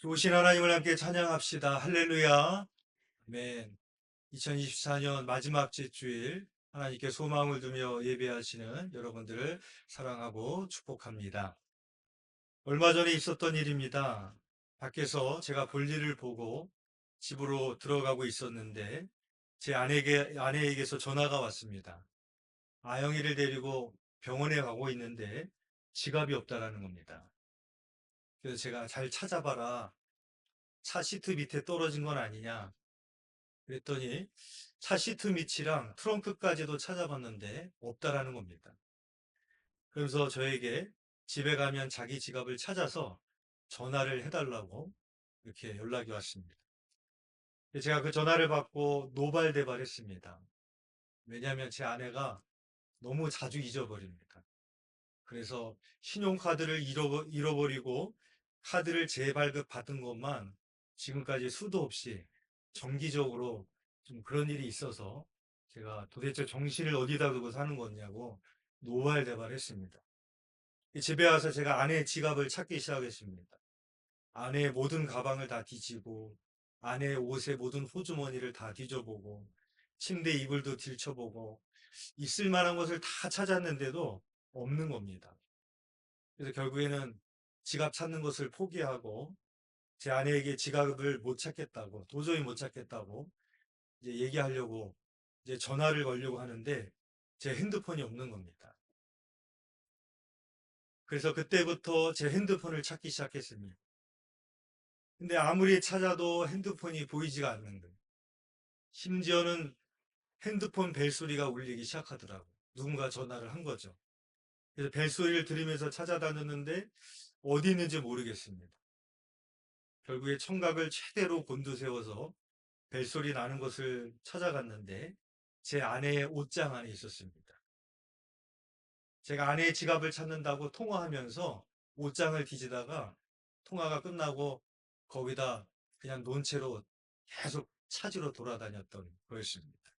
좋으신 하나님을 함께 찬양합시다. 할렐루야. 아멘. 2024년 마지막 주일 하나님께 소망을 두며 예배하시는 여러분들을 사랑하고 축복합니다. 얼마 전에 있었던 일입니다. 밖에서 제가 볼일을 보고 집으로 들어가고 있었는데 제 아내에게서 전화가 왔습니다. 아영이를 데리고 병원에 가고 있는데 지갑이 없다라는 겁니다. 그래서 제가 잘 찾아봐라. 차 시트 밑에 떨어진 건 아니냐. 그랬더니 차 시트 밑이랑 트렁크까지도 찾아봤는데 없다라는 겁니다. 그래서 저에게 집에 가면 자기 지갑을 찾아서 전화를 해달라고 이렇게 연락이 왔습니다. 제가 그 전화를 받고 노발대발했습니다. 왜냐하면 제 아내가 너무 자주 잊어버립니다. 그래서 신용카드를 잃어버리고 카드를 재발급 받은 것만 지금까지 수도 없이 정기적으로 좀 그런 일이 있어서 제가 도대체 정신을 어디다 두고 사는 거냐고 노발대발했습니다. 집에 와서 제가 아내의 지갑을 찾기 시작했습니다. 아내의 모든 가방을 다 뒤지고 아내의 옷의 모든 호주머니를 다 뒤져보고 침대 이불도 들춰보고 있을 만한 것을 다 찾았는데도 없는 겁니다. 그래서 결국에는 지갑 찾는 것을 포기하고 제 아내에게 지갑을 못 찾겠다고, 도저히 못 찾겠다고 이제 얘기하려고 이제 전화를 걸려고 하는데 제 핸드폰이 없는 겁니다. 그래서 그때부터 제 핸드폰을 찾기 시작했습니다. 근데 아무리 찾아도 핸드폰이 보이지가 않는 거예요. 심지어는 핸드폰 벨소리가 울리기 시작하더라고요. 누군가 전화를 한 거죠. 그래서 벨소리를 들으면서 찾아다녔는데 어디 있는지 모르겠습니다. 결국에 청각을 최대로 곤두세워서 벨소리 나는 곳을 찾아갔는데 제 아내의 옷장 안에 있었습니다. 제가 아내의 지갑을 찾는다고 통화하면서 옷장을 뒤지다가 통화가 끝나고 거기다 그냥 논 채로 계속 찾으러 돌아다녔던 거였습니다.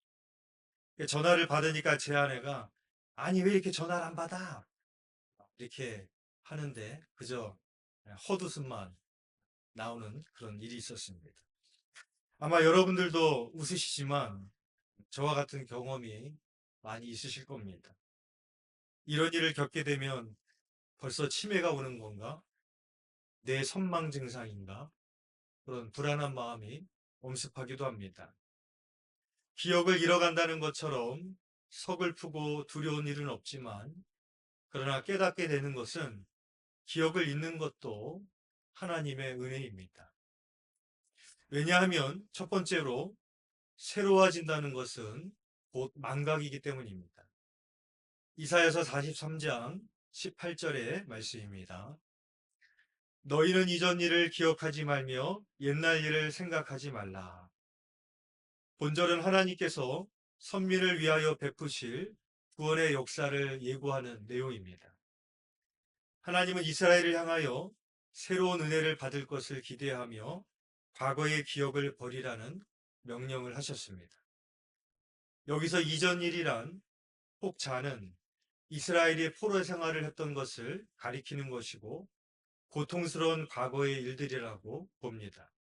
전화를 받으니까 제 아내가 아니 왜 이렇게 전화를 안 받아? 이렇게 하는데 그저 헛웃음만 나오는 그런 일이 있었습니다. 아마 여러분들도 웃으시지만 저와 같은 경험이 많이 있으실 겁니다. 이런 일을 겪게 되면 벌써 치매가 오는 건가? 뇌 선망 증상인가? 그런 불안한 마음이 엄습하기도 합니다. 기억을 잃어간다는 것처럼 서글프고 두려운 일은 없지만 그러나 깨닫게 되는 것은 기억을 잃는 것도 하나님의 은혜입니다. 왜냐하면 첫 번째로 새로워진다는 것은 곧 망각이기 때문입니다. 이사야서 43장 18절의 말씀입니다. 너희는 이전 일을 기억하지 말며 옛날 일을 생각하지 말라. 본절은 하나님께서 선민을 위하여 베푸실 구원의 역사를 예고하는 내용입니다. 하나님은 이스라엘을 향하여 새로운 은혜를 받을 것을 기대하며 과거의 기억을 버리라는 명령을 하셨습니다. 여기서 이전 일이란 혹자는 이스라엘이 포로 생활을 했던 것을 가리키는 것이고 고통스러운 과거의 일들이라고 봅니다.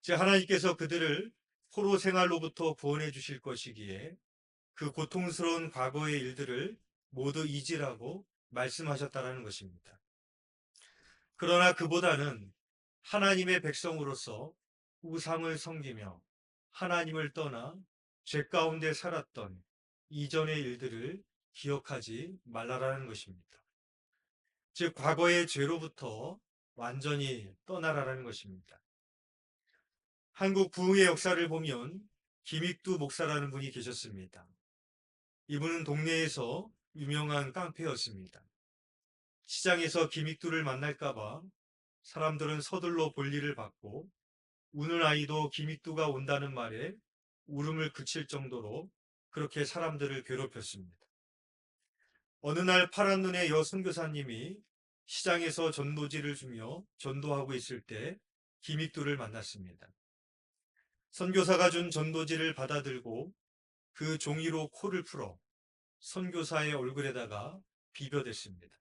즉 하나님께서 그들을 포로 생활로부터 구원해 주실 것이기에 그 고통스러운 과거의 일들을 모두 잊으라고 말씀하셨다는 것입니다. 그러나 그보다는 하나님의 백성으로서 우상을 섬기며 하나님을 떠나 죄 가운데 살았던 이전의 일들을 기억하지 말라라는 것입니다. 즉 과거의 죄로부터 완전히 떠나라라는 것입니다. 한국 부흥의 역사를 보면 김익두 목사라는 분이 계셨습니다. 이분은 동네에서 유명한 깡패였습니다. 시장에서 김익두를 만날까봐 사람들은 서둘러 볼일을 받고 우는 아이도 김익두가 온다는 말에 울음을 그칠 정도로 그렇게 사람들을 괴롭혔습니다. 어느 날 파란 눈의 여 선교사님이 시장에서 전도지를 주며 전도하고 있을 때 김익두를 만났습니다. 선교사가 준 전도지를 받아들고 그 종이로 코를 풀어 선교사의 얼굴에다가 비벼댔습니다.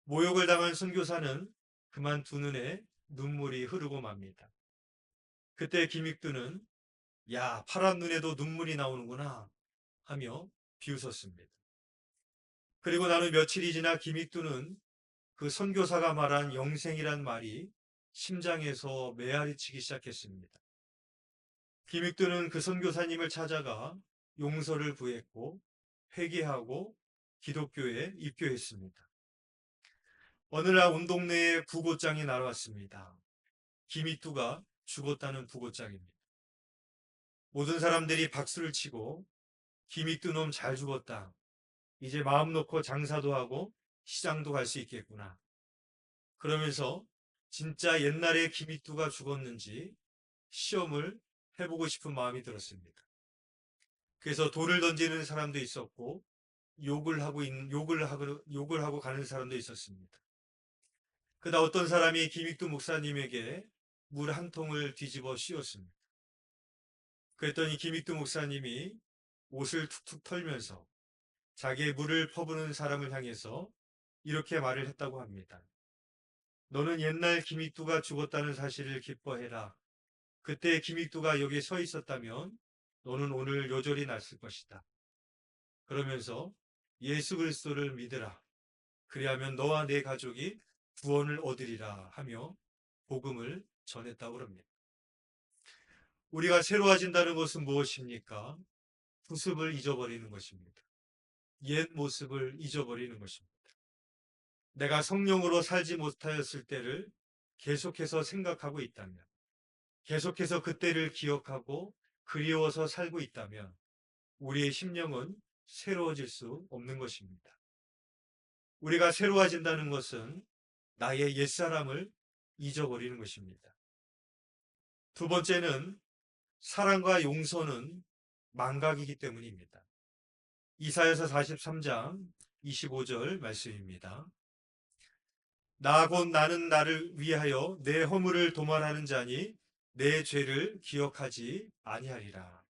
모욕을 당한 선교사는 그만 두 눈에 눈물이 흐르고 맙니다. 그때 김익두는 야, 파란 눈에도 눈물이 나오는구나 하며 비웃었습니다. 그리고 나는 며칠이 지나 김익두는 그 선교사가 말한 영생이란 말이 심장에서 메아리치기 시작했습니다. 김익두는 그 선교사님을 찾아가 용서를 구했고 회개하고 기독교에 입교했습니다. 어느 날 온 동네에 부고장이 날아왔습니다. 김익두가 죽었다는 부고장입니다. 모든 사람들이 박수를 치고 김익두 놈 잘 죽었다. 이제 마음 놓고 장사도 하고 시장도 갈 수 있겠구나. 그러면서 진짜 옛날에 김익두가 죽었는지 시험을 해보고 싶은 마음이 들었습니다. 그래서 돌을 던지는 사람도 있었고 욕을 하고 가는 사람도 있었습니다. 그러다 어떤 사람이 김익두 목사님에게 물 한 통을 뒤집어 씌웠습니다. 그랬더니 김익두 목사님이 옷을 툭툭 털면서 자기의 물을 퍼부는 사람을 향해서 이렇게 말을 했다고 합니다. 너는 옛날 김익두가 죽었다는 사실을 기뻐해라. 그때 김익두가 여기 서 있었다면 너는 오늘 요절이 났을 것이다. 그러면서 예수 그리스도를 믿으라. 그리하면 너와 내 가족이 구원을 얻으리라 하며 복음을 전했다고 합니다. 우리가 새로워진다는 것은 무엇입니까? 후습을 잊어버리는 것입니다. 옛 모습을 잊어버리는 것입니다. 내가 성령으로 살지 못하였을 때를 계속해서 생각하고 있다면, 계속해서 그때를 기억하고 그리워서 살고 있다면 우리의 심령은 새로워질 수 없는 것입니다. 우리가 새로워진다는 것은 나의 옛사람을 잊어버리는 것입니다. 두 번째는 사랑과 용서는 망각이기 때문입니다. 이사야서 43장 25절 말씀입니다. 나 곧 나는 나를 위하여 내 허물을 도말하는 자니 내 죄를 기억하지 아니하리라.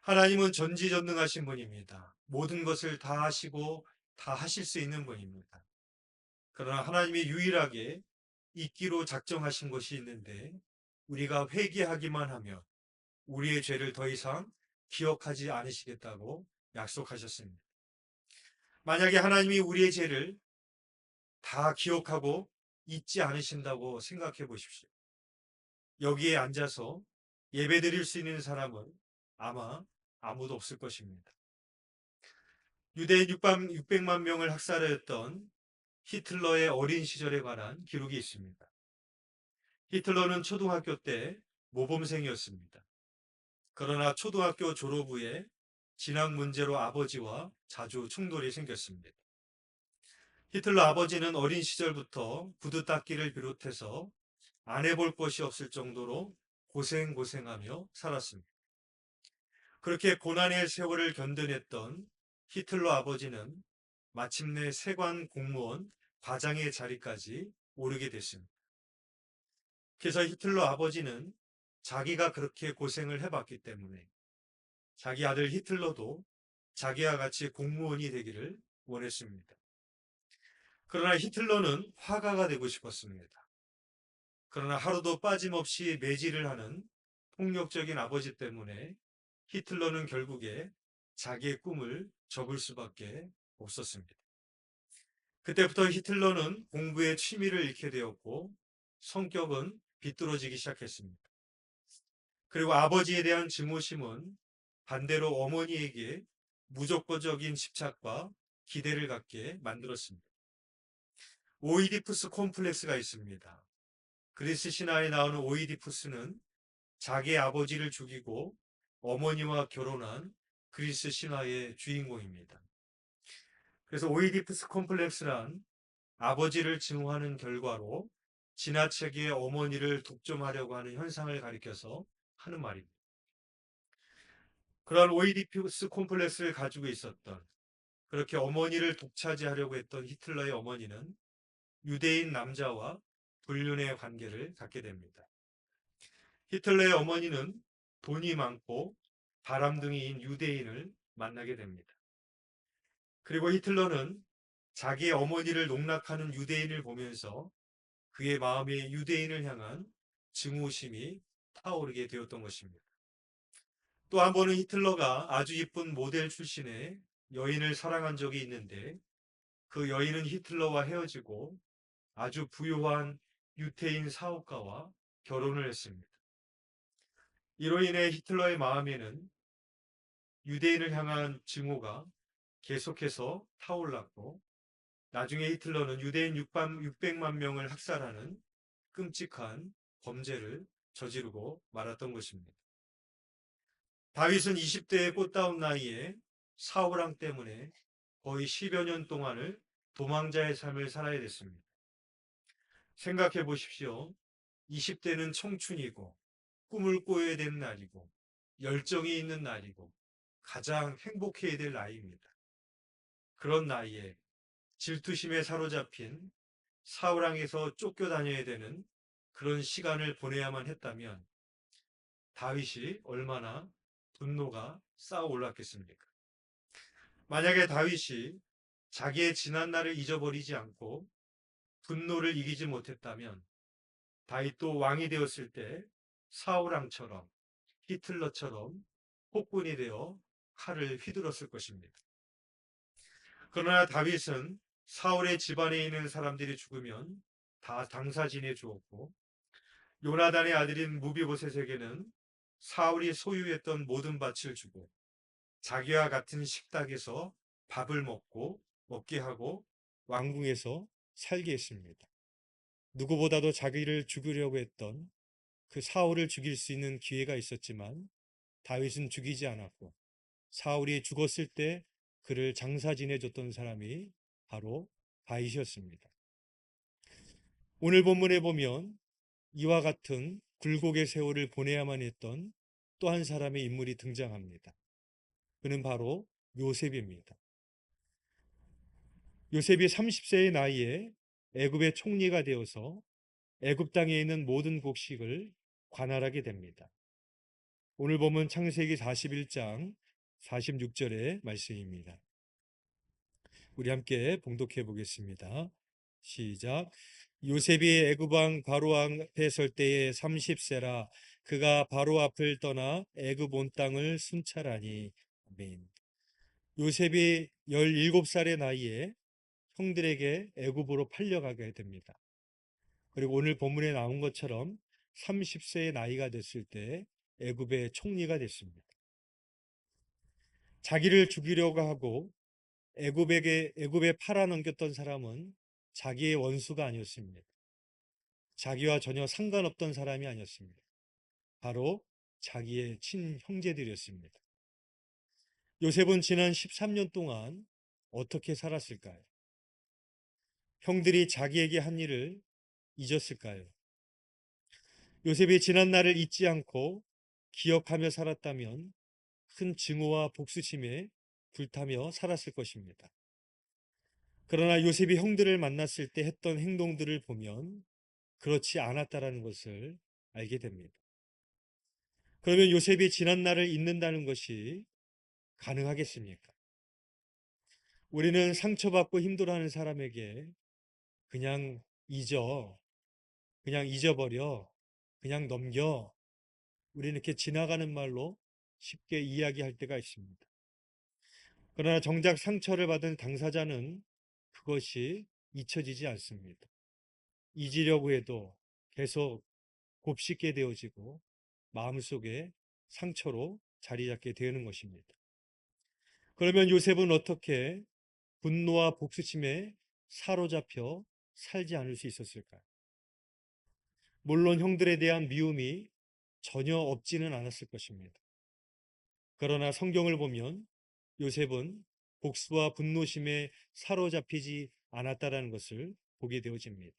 하나님은 전지전능하신 분입니다. 모든 것을 다 하시고 다 하실 수 있는 분입니다. 그러나 하나님이 유일하게 잊기로 작정하신 것이 있는데 우리가 회개하기만 하면 우리의 죄를 더 이상 기억하지 않으시겠다고 약속하셨습니다. 만약에 하나님이 우리의 죄를 다 기억하고 잊지 않으신다고 생각해 보십시오. 여기에 앉아서 예배 드릴 수 있는 사람은 아마 아무도 없을 것입니다. 유대인 600만 명을 학살하였던 히틀러의 어린 시절에 관한 기록이 있습니다. 히틀러는 초등학교 때 모범생이었습니다. 그러나 초등학교 졸업 후에 진학 문제로 아버지와 자주 충돌이 생겼습니다. 히틀러 아버지는 어린 시절부터 구두 닦기를 비롯해서 안 해볼 것이 없을 정도로 고생하며 살았습니다. 그렇게 고난의 세월을 견뎌냈던 히틀러 아버지는 마침내 세관 공무원 과장의 자리까지 오르게 됐습니다. 그래서 히틀러 아버지는 자기가 그렇게 고생을 해봤기 때문에 자기 아들 히틀러도 자기와 같이 공무원이 되기를 원했습니다. 그러나 히틀러는 화가가 되고 싶었습니다. 그러나 하루도 빠짐없이 매질을 하는 폭력적인 아버지 때문에 히틀러는 결국에 자기의 꿈을 접을 수밖에 없었습니다. 그때부터 히틀러는 공부에 취미를 잃게 되었고 성격은 비뚤어지기 시작했습니다. 그리고 아버지에 대한 증오심은 반대로 어머니에게 무조건적인 집착과 기대를 갖게 만들었습니다. 오이디푸스 콤플렉스가 있습니다. 그리스 신화에 나오는 오이디푸스는 자기 아버지를 죽이고 어머니와 결혼한 그리스 신화의 주인공입니다. 그래서 오이디푸스 콤플렉스란 아버지를 증오하는 결과로 지나치게 어머니를 독점하려고 하는 현상을 가리켜서 하는 말입니다. 그러한 오이디푸스 콤플렉스를 가지고 있었던 그렇게 어머니를 독차지하려고 했던 히틀러의 어머니는 유대인 남자와 불륜의 관계를 갖게 됩니다. 히틀러의 어머니는 돈이 많고 바람둥이인 유대인을 만나게 됩니다. 그리고 히틀러는 자기의 어머니를 농락하는 유대인을 보면서 그의 마음에 유대인을 향한 증오심이 타오르게 되었던 것입니다. 또 한 번은 히틀러가 아주 이쁜 모델 출신의 여인을 사랑한 적이 있는데 그 여인은 히틀러와 헤어지고 아주 부유한 유태인 사업가와 결혼을 했습니다. 이로 인해 히틀러의 마음에는 유대인을 향한 증오가 계속해서 타올랐고 나중에 히틀러는 유대인 600만 명을 학살하는 끔찍한 범죄를 저지르고 말았던 것입니다. 다윗은 20대의 꽃다운 나이에 사울왕 때문에 거의 10여 년 동안을 도망자의 삶을 살아야 됐습니다. 생각해 보십시오. 20대는 청춘이고 꿈을 꿔야 되는 날이고 열정이 있는 날이고 가장 행복해야 될 나이입니다. 그런 나이에 질투심에 사로잡힌 사울왕에서 쫓겨다녀야 되는 그런 시간을 보내야만 했다면 다윗이 얼마나 분노가 쌓아올랐겠습니까? 만약에 다윗이 자기의 지난 날을 잊어버리지 않고 분노를 이기지 못했다면 다윗도 왕이 되었을 때 사울왕처럼 히틀러처럼 폭군이 되어 칼을 휘둘렀을 것입니다. 그러나 다윗은 사울의 집안에 있는 사람들이 죽으면 다 당사진해 주었고 요나단의 아들인 무비보셋에게는 사울이 소유했던 모든 밭을 주고 자기와 같은 식탁에서 밥을 먹게 하고 왕궁에서 살게 했습니다. 누구보다도 자기를 죽이려고 했던 그 사울을 죽일 수 있는 기회가 있었지만 다윗은 죽이지 않았고 사울이 죽었을 때 그를 장사 지내줬던 사람이 바로 다윗이었습니다. 오늘 본문에 보면 이와 같은 굴곡의 세월을 보내야만 했던 또 한 사람의 인물이 등장합니다. 그는 바로 요셉입니다. 요셉이 30세의 나이에 애굽의 총리가 되어서 애굽 땅에 있는 모든 곡식을 관할하게 됩니다. 오늘 보면 창세기 41장 46절의 말씀입니다. 우리 함께 봉독해 보겠습니다. 시작. 요셉이 애굽 왕 바로 앞에 설 때에 30세라 그가 바로 앞을 떠나 애굽 온 땅을 순찰하니. 아멘. 요셉이 17살의 나이에 형들에게 애굽으로 팔려가게 됩니다. 그리고 오늘 본문에 나온 것처럼 30세의 나이가 됐을 때 애굽의 총리가 됐습니다. 자기를 죽이려고 하고 애굽에 팔아넘겼던 사람은 자기의 원수가 아니었습니다. 자기와 전혀 상관없던 사람이 아니었습니다. 바로 자기의 친형제들이었습니다. 요셉은 지난 13년 동안 어떻게 살았을까요? 형들이 자기에게 한 일을 잊었을까요? 요셉이 지난 날을 잊지 않고 기억하며 살았다면 큰 증오와 복수심에 불타며 살았을 것입니다. 그러나 요셉이 형들을 만났을 때 했던 행동들을 보면 그렇지 않았다라는 것을 알게 됩니다. 그러면 요셉이 지난 날을 잊는다는 것이 가능하겠습니까? 우리는 상처받고 힘들어하는 사람에게 그냥 잊어, 그냥 잊어버려, 그냥 넘겨, 우리는 이렇게 지나가는 말로 쉽게 이야기할 때가 있습니다. 그러나 정작 상처를 받은 당사자는 그것이 잊혀지지 않습니다. 잊으려고 해도 계속 곱씹게 되어지고 마음속에 상처로 자리 잡게 되는 것입니다. 그러면 요셉은 어떻게 분노와 복수심에 사로잡혀 살지 않을 수 있었을까요? 물론 형들에 대한 미움이 전혀 없지는 않았을 것입니다. 그러나 성경을 보면 요셉은 복수와 분노심에 사로잡히지 않았다라는 것을 보게 되어집니다.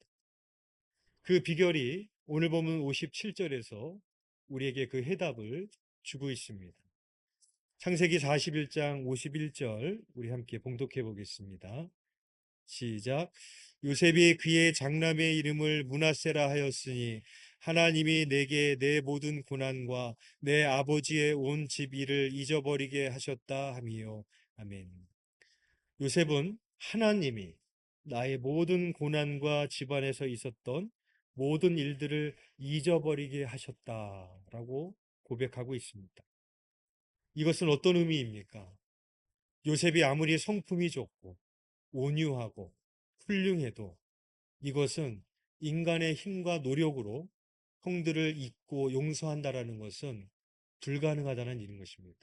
그 비결이 오늘 보면 57절에서 우리에게 그 해답을 주고 있습니다. 창세기 41장 51절 우리 함께 봉독해 보겠습니다. 시작. 요셉이 그의 장남의 이름을 므낫세라 하였으니 하나님이 내게 내 모든 고난과 내 아버지의 온 집 일을 잊어버리게 하셨다 하미요. 아멘. 요셉은 하나님이 나의 모든 고난과 집안에서 있었던 모든 일들을 잊어버리게 하셨다라고 고백하고 있습니다. 이것은 어떤 의미입니까? 요셉이 아무리 성품이 좋고 온유하고 훌륭해도 이것은 인간의 힘과 노력으로 형들을 잊고 용서한다라는 것은 불가능하다는 일인 것입니다.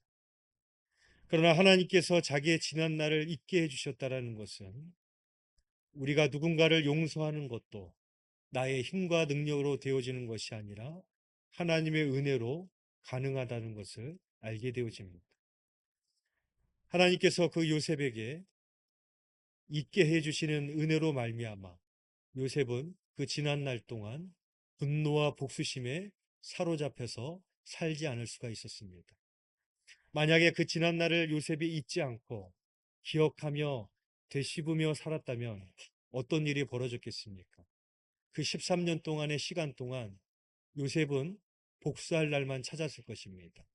그러나 하나님께서 자기의 지난 날을 잊게 해주셨다라는 것은 우리가 누군가를 용서하는 것도 나의 힘과 능력으로 되어지는 것이 아니라 하나님의 은혜로 가능하다는 것을 알게 되어집니다. 하나님께서 그 요셉에게 잊게 해주시는 은혜로 말미암아 요셉은 그 지난 날 동안 분노와 복수심에 사로잡혀서 살지 않을 수가 있었습니다. 만약에 그 지난 날을 요셉이 잊지 않고 기억하며 되씹으며 살았다면 어떤 일이 벌어졌겠습니까? 그 13년 동안의 시간 동안 요셉은 복수할 날만 찾았을 것입니다.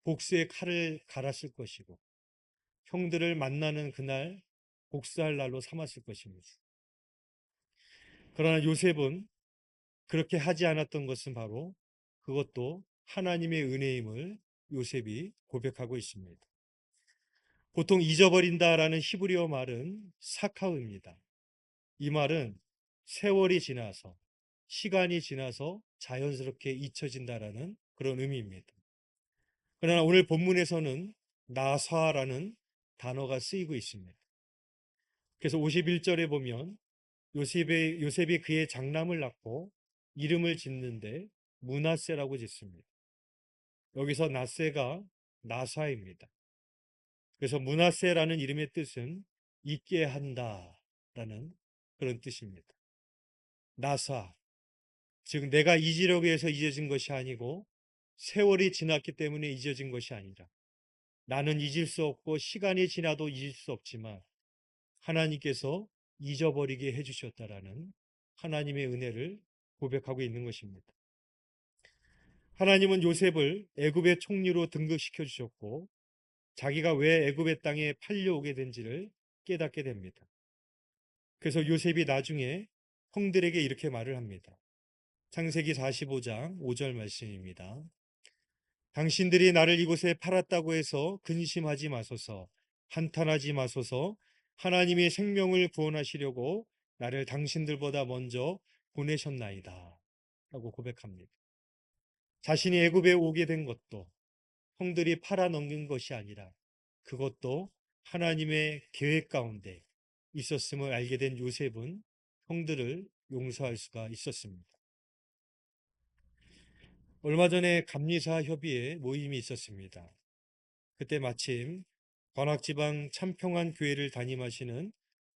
복수의 칼을 갈았을 것이고 형들을 만나는 그날 복수할 날로 삼았을 것입니다. 그러나 요셉은 그렇게 하지 않았던 것은 바로 그것도 하나님의 은혜임을 요셉이 고백하고 있습니다. 보통 잊어버린다라는 히브리어 말은 사카흐입니다. 이 말은 세월이 지나서 시간이 지나서 자연스럽게 잊혀진다라는 그런 의미입니다. 그러나 오늘 본문에서는 나사라는 단어가 쓰이고 있습니다. 그래서 51절에 보면 요셉이 그의 장남을 낳고 이름을 짓는데 므낫세라고 짓습니다. 여기서 낫세가 나사입니다. 그래서 므낫세라는 이름의 뜻은 잊게 한다라는 그런 뜻입니다. 나사, 즉 내가 잊으려고 해서 잊어진 것이 아니고 세월이 지났기 때문에 잊어진 것이 아니라 나는 잊을 수 없고 시간이 지나도 잊을 수 없지만 하나님께서 잊어버리게 해주셨다라는 하나님의 은혜를 고백하고 있는 것입니다. 하나님은 요셉을 애굽의 총리로 등극시켜 주셨고 자기가 왜 애굽의 땅에 팔려오게 된지를 깨닫게 됩니다. 그래서 요셉이 나중에 형들에게 이렇게 말을 합니다. 창세기 45장 5절 말씀입니다. 당신들이 나를 이곳에 팔았다고 해서 근심하지 마소서, 한탄하지 마소서. 하나님이 생명을 구원하시려고 나를 당신들보다 먼저 보내셨나이다 라고 고백합니다. 자신이 애굽에 오게 된 것도 형들이 팔아넘긴 것이 아니라 그것도 하나님의 계획 가운데 있었음을 알게 된 요셉은 형들을 용서할 수가 있었습니다. 얼마 전에 감리사 협의회 모임이 있었습니다. 그때 마침 관악지방 참평안 교회를 담임하시는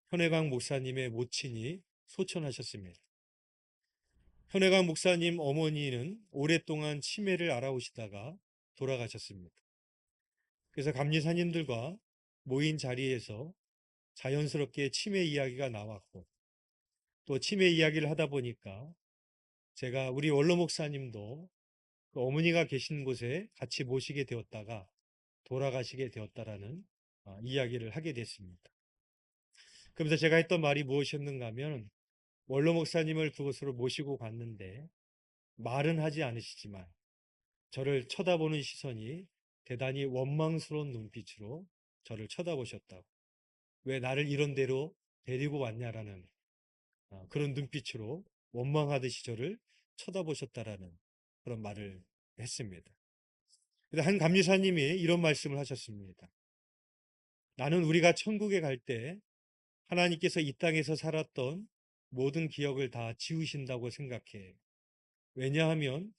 현혜강 목사님의 모친이 소천하셨습니다. 현혜강 목사님 어머니는 오랫동안 치매를 앓아오시다가 돌아가셨습니다. 그래서 감리사님들과 모인 자리에서 자연스럽게 치매 이야기가 나왔고 또 치매 이야기를 하다 보니까 제가 우리 원로 목사님도 그 어머니가 계신 곳에 같이 모시게 되었다가 돌아가시게 되었다라는 이야기를 하게 됐습니다. 그러면서 제가 했던 말이 무엇이었는가 하면 원로 목사님을 그곳으로 모시고 갔는데 말은 하지 않으시지만 저를 쳐다보는 시선이 대단히 원망스러운 눈빛으로 저를 쳐다보셨다고. 왜 나를 이런 데로 데리고 왔냐라는 그런 눈빛으로 원망하듯이 저를 쳐다보셨다라는 그런 말을 했습니다. 한 감리사님이 이런 말씀을 하셨습니다. 나는 우리가 천국에 갈 때 하나님께서 이 땅에서 살았던 모든 기억을 다 지우신다고 생각해. 왜냐하면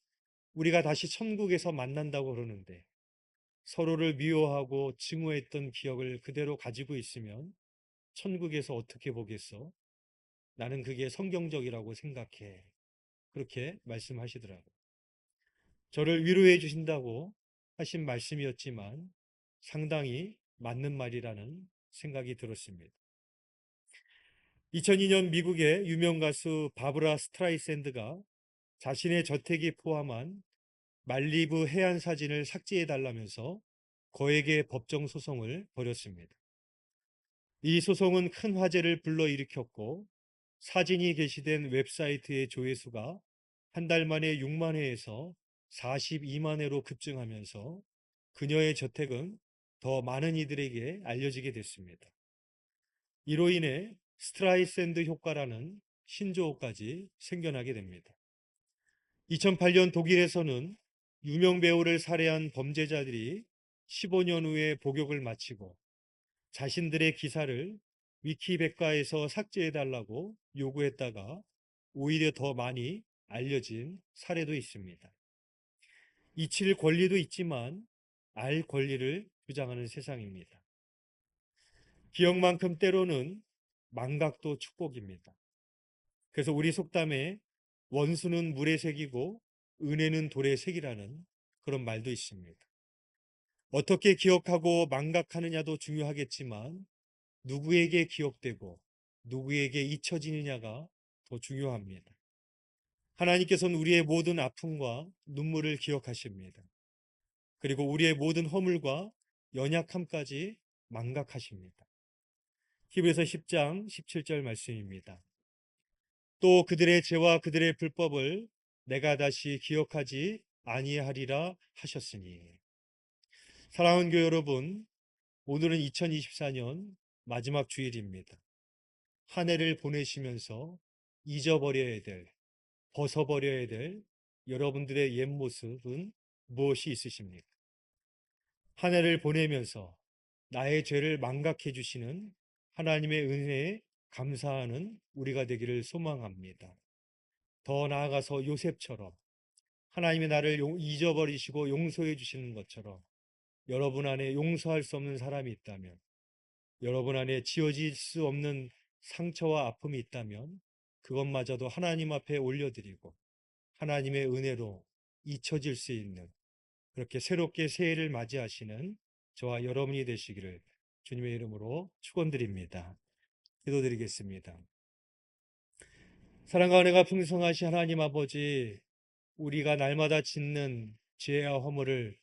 우리가 다시 천국에서 만난다고 그러는데 서로를 미워하고 증오했던 기억을 그대로 가지고 있으면 천국에서 어떻게 보겠어? 나는 그게 성경적이라고 생각해. 그렇게 말씀하시더라고요. 저를 위로해 주신다고 하신 말씀이었지만 상당히 맞는 말이라는 생각이 들었습니다. 2002년 미국의 유명 가수 바브라 스트라이샌드가 자신의 저택이 포함한 말리부 해안 사진을 삭제해 달라면서 거액의 법정 소송을 벌였습니다. 이 소송은 큰 화제를 불러일으켰고 사진이 게시된 웹사이트의 조회수가 한 달 만에 6만 회에서 42만 회로 급증하면서 그녀의 저택은 더 많은 이들에게 알려지게 됐습니다. 이로 인해 스트라이샌드 효과라는 신조어까지 생겨나게 됩니다. 2008년 독일에서는 유명 배우를 살해한 범죄자들이 15년 후에 복역을 마치고 자신들의 기사를 위키백과에서 삭제해달라고 요구했다가 오히려 더 많이 알려진 사례도 있습니다. 잊힐 권리도 있지만 알 권리를 주장하는 세상입니다. 기억만큼 때로는 망각도 축복입니다. 그래서 우리 속담에 원수는 물의 색이고 은혜는 돌의 색이라는 그런 말도 있습니다. 어떻게 기억하고 망각하느냐도 중요하겠지만 누구에게 기억되고 누구에게 잊혀지느냐가 더 중요합니다. 하나님께서는 우리의 모든 아픔과 눈물을 기억하십니다. 그리고 우리의 모든 허물과 연약함까지 망각하십니다. 히브리서 10장 17절 말씀입니다. 또 그들의 죄와 그들의 불법을 내가 다시 기억하지 아니하리라 하셨으니. 사랑하는 교회 여러분, 오늘은 2024년 마지막 주일입니다. 한 해를 보내시면서 잊어버려야 될, 벗어버려야 될 여러분들의 옛 모습은 무엇이 있으십니까? 한 해를 보내면서 나의 죄를 망각해 주시는 하나님의 은혜에 감사하는 우리가 되기를 소망합니다. 더 나아가서 요셉처럼 하나님이 나를 잊어버리시고 용서해 주시는 것처럼 여러분 안에 용서할 수 없는 사람이 있다면, 여러분 안에 지워질 수 없는 상처와 아픔이 있다면 그것마저도 하나님 앞에 올려드리고 하나님의 은혜로 잊혀질 수 있는, 그렇게 새롭게 새해를 맞이하시는 저와 여러분이 되시기를 주님의 이름으로 축원드립니다. 기도드리겠습니다. 사랑과 은혜가 풍성하신 하나님 아버지, 우리가 날마다 짓는 죄와 허물을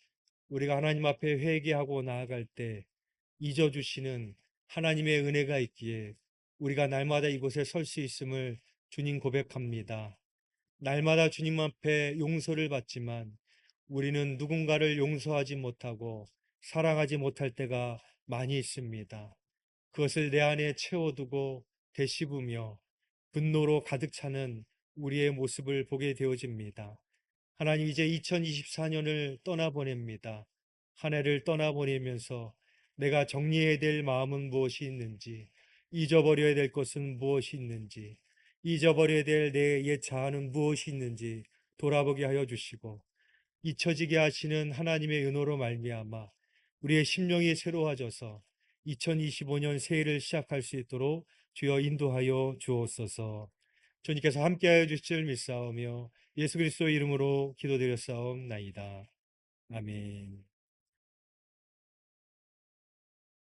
우리가 하나님 앞에 회개하고 나아갈 때 잊어주시는 하나님의 은혜가 있기에 우리가 날마다 이곳에 설 수 있음을 주님 고백합니다. 날마다 주님 앞에 용서를 받지만 우리는 누군가를 용서하지 못하고 사랑하지 못할 때가 많이 있습니다. 그것을 내 안에 채워두고 되씹으며 분노로 가득 차는 우리의 모습을 보게 되어집니다. 하나님, 이제 2024년을 떠나보냅니다. 한 해를 떠나보내면서 내가 정리해야 될 마음은 무엇이 있는지, 잊어버려야 될 것은 무엇이 있는지, 잊어버려야 될 내 옛 자아는 무엇이 있는지 돌아보게 하여 주시고, 잊혀지게 하시는 하나님의 은혜로 말미암아 우리의 심령이 새로워져서 2025년 새해를 시작할 수 있도록 주여 인도하여 주옵소서. 주님께서 함께하여 주실 줄 믿사오며 예수 그리스도의 이름으로 기도드렸사옵나이다. 아멘.